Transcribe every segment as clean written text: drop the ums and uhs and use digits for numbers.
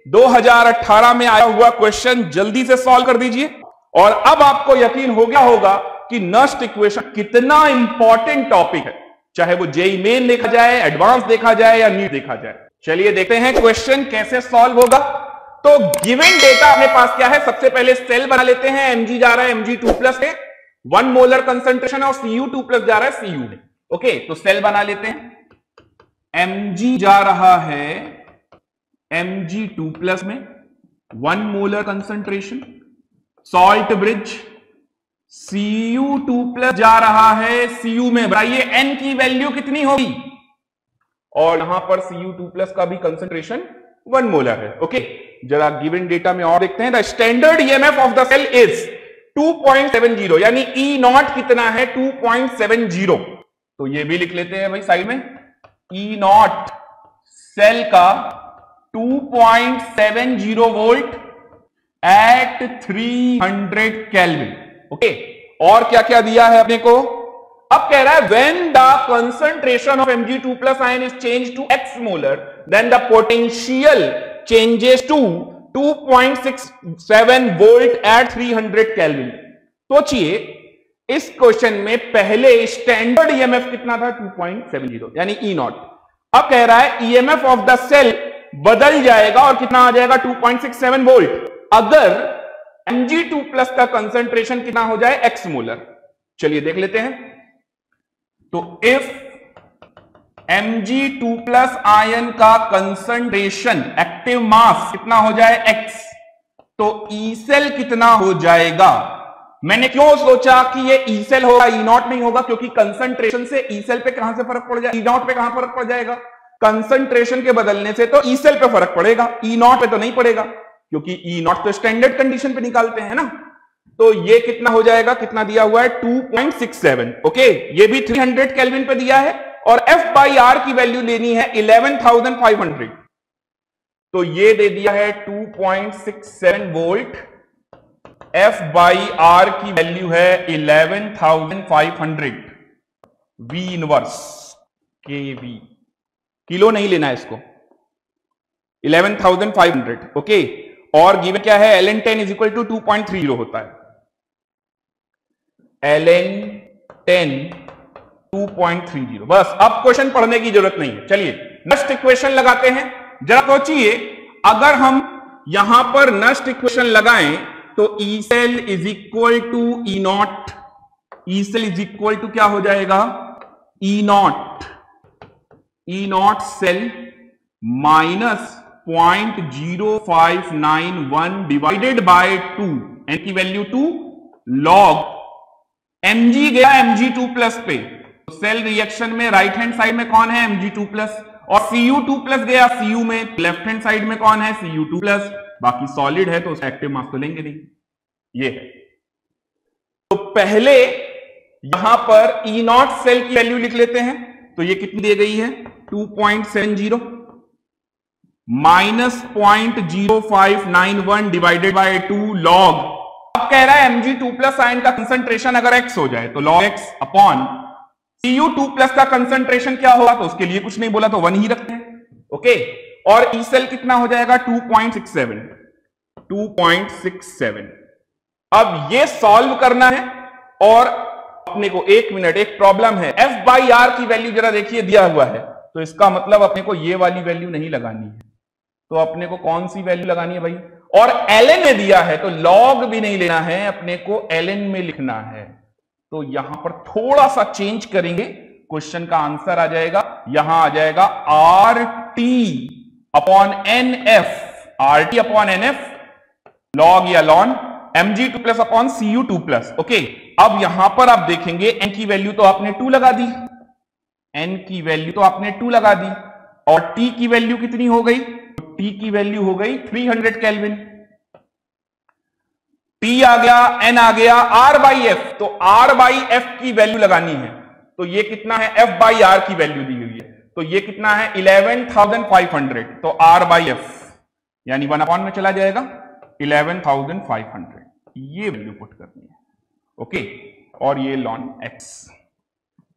2018 में आया हुआ क्वेश्चन जल्दी से सॉल्व कर दीजिए। और अब आपको यकीन हो गया होगा कि नस्ट इक्वेशन कितना इंपॉर्टेंट टॉपिक है, चाहे वो जेईई मेन देखा जाए, एडवांस देखा जाए या नीट देखा जाए। चलिए देखते हैं क्वेश्चन कैसे सॉल्व होगा। तो गिवन डेटा अपने पास क्या है, सबसे पहले सेल बना लेते हैं। Mg जा रहा है Mg2+ है, 1 मोलर कंसंट्रेशन और Cu2+ जा रहा है Cu में। ओके, तो सेल बना लेते हैं। Mg जा रहा है Mg2+ में, 1 molar concentration. Salt bridge Cu2+ जा रहा है Cu में। बताइए N की वैल्यू कितनी होगी, और यहां पर Cu2+ का भी कंसंट्रेशन 1 मोलर है। ओके, जरा गिवन डेटा में और देखते हैं। The standard EMF of the cell is 2.70, यानी E0 कितना है, 2.70। तो ये भी लिख लेते हैं भाई साइड में। E0 सेल का 2.70 वोल्ट एट 300 केल्विन। ओके, और क्या क्या दिया है अपने को। अब कह रहा है when the concentration of Mg2+ ion is changed to x molar, then the potential changes to 2.67 volt at 300 Kelvin। सोचिए इस क्वेश्चन में पहले स्टैंडर्ड ईएमएफ कितना था, 2.70, यानी E0। अब कह रहा है ईएमएफ ऑफ द सेल बदल जाएगा और कितना आ जाएगा, 2.67 वोल्ट, अगर Mg2+ का कंसंट्रेशन कितना हो जाए, x मोलर। चलिए देख लेते हैं। तो इफ Mg2+ आयन का कंसंट्रेशन, एक्टिव मास कितना हो जाए, x, तो ई सेल कितना हो जाएगा। मैंने क्यों सोचा कि ये ई सेल होगा, E0 नहीं होगा, क्योंकि कंसंट्रेशन से ई सेल पे कहां से फर्क पड़ जाएगा, E0 पे कहां फर्क पड़ जाएगा। कंसंट्रेशन के बदलने से तो ई सेल पे फर्क पड़ेगा, E0 पे तो नहीं पड़ेगा, क्योंकि E0 तो स्टैंडर्ड कंडीशन पे निकालते हैं ना। तो ये कितना हो जाएगा, कितना दिया हुआ है, 2.67। ओके, ये भी 300 केल्विन पे दिया है, और F/R की वैल्यू लेनी है 11,500। तो ये दे दिया है 2.67 वोल्ट, F/R की वैल्यू है 11,500 V इनवर्स kV, किलो नहीं लेना है इसको, 11,500। ओके, और गिवन क्या है, ln10 = 2.30 होता है। ln10 2.30। बस अब क्वेश्चन पढ़ने की जरूरत नहीं है। चलिए नेक्स्ट इक्वेशन लगाते हैं। जरा सोचिए, अगर हम यहां पर नेक्स्ट इक्वेशन लगाएं तो E cell is equal to E0, E cell is equal to क्या हो जाएगा, E0 cell minus 0.0591 divided by 2, N की वैल्यू 2, लॉग Mg गया Mg2+ पे, तो सेल रिएक्शन में राइट हैंड साइड में कौन है, Mg2+, और Cu2+ गया Cu में, लेफ्ट हैंड साइड में कौन है, Cu2+। बाकी सॉलिड है तो उसका एक्टिव मास तो लेंगे नहीं, ये है। तो पहले यहां पर E0 सेल की वैल्यू लिख लेते हैं। तो ये कितनी दी गई है, 2.70 माइनस 0.0591 डिवाइडेड बाय 2 लॉग। अब कह रहा है Mg2+ आयन का कंसंट्रेशन अगर x हो जाए तो log x अपॉन Cu2+ का कंसंट्रेशन क्या होगा, तो उसके लिए कुछ नहीं बोला तो 1 ही रखते हैं। ओके, और ई सेल कितना हो जाएगा, 2.67। अब ये सॉल्व करना है, और अपने को 1 मिनट, एक प्रॉब्लम है। F/R की वैल्यू जरा देखिए, दिया हुआ है, तो इसका मतलब अपने को ये वाली वैल्यू नहीं लगानी है। तो अपने को कौन सी वैल्यू लगानी है भाई, और ln में दिया है तो log भी नहीं लेना है, अपने को ln में लिखना है। तो यहां पर थोड़ा सा चेंज करेंगे, क्वेश्चन का आंसर आ जाएगा, यहां आ जाएगा RT upon NF, RT upon NF, log या ln Mg2+ upon Cu2+। Okay, अब यहां पर आप देखेंगे n की वैल्यू तो आपने 2 लगा दी, n की वैल्यू तो आपने 2 लगा दी, और t की वैल्यू कितनी हो गई, T की वैल्यू हो गई 300 केल्विन। T आ गया, N आ गया, R/F, तो R/F की वैल्यू लगानी है। तो ये कितना है, F/R की वैल्यू दी हुई है, तो ये कितना है 11,500। तो R/F यानी 1 अपॉन में चला जाएगा 11,500, ये वैल्यू पुट करनी है। ओके, और ये ln x।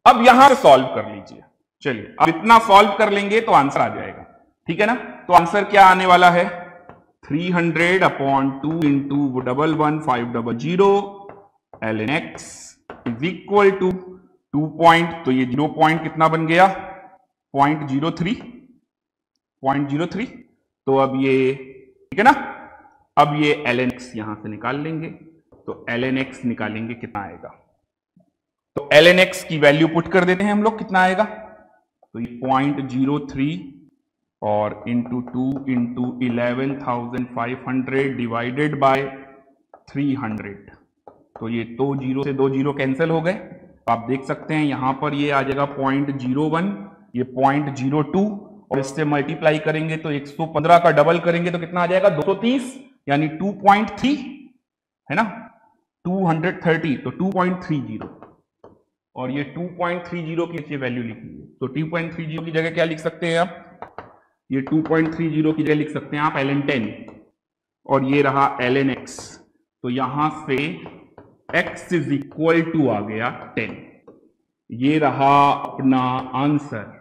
अब यहां से सॉल्व कर लीजिए। चलिए अब इतना सॉल्व कर लेंगे तो आंसर आ जाएगा, ठीक है ना। तो आंसर क्या आने वाला है, 300/2 into 11500 ln x is equal to 2 point, तो ये 0 पॉइंट कितना बन गया, 0.03, तो अब ये ठीक है ना। अब ये ln x यहां से निकाल लेंगे, तो ln x निकालेंगे कितना आएगा, तो ln x की वैल्यू पुट कर देते हैं हम लोग, कितना आएगा, तो ये 0.03 और इंटू 2 इंटू 11,500 डिवाइडेड बाय 300, तो ये 2 जीरो से 2 जीरो कैंसिल हो गए। आप देख सकते हैं यहां पर ये आ जाएगा 0.01, ये 0.02 और इससे मल्टीप्लाई करेंगे तो 115 का डबल करेंगे तो कितना आ जाएगा 230, यानी 2.3 है ना, 230 तो 2.30 और ये 2.30 की वैल्यू लिखिए, तो 2.30 की जगह क्या लिख सकते हैं आप, ये 2.30 की जगह लिख सकते हैं आप ln 10 और ये रहा ln x, तो यहां से x इज इक्वल टू आ गया 10, ये रहा अपना आंसर।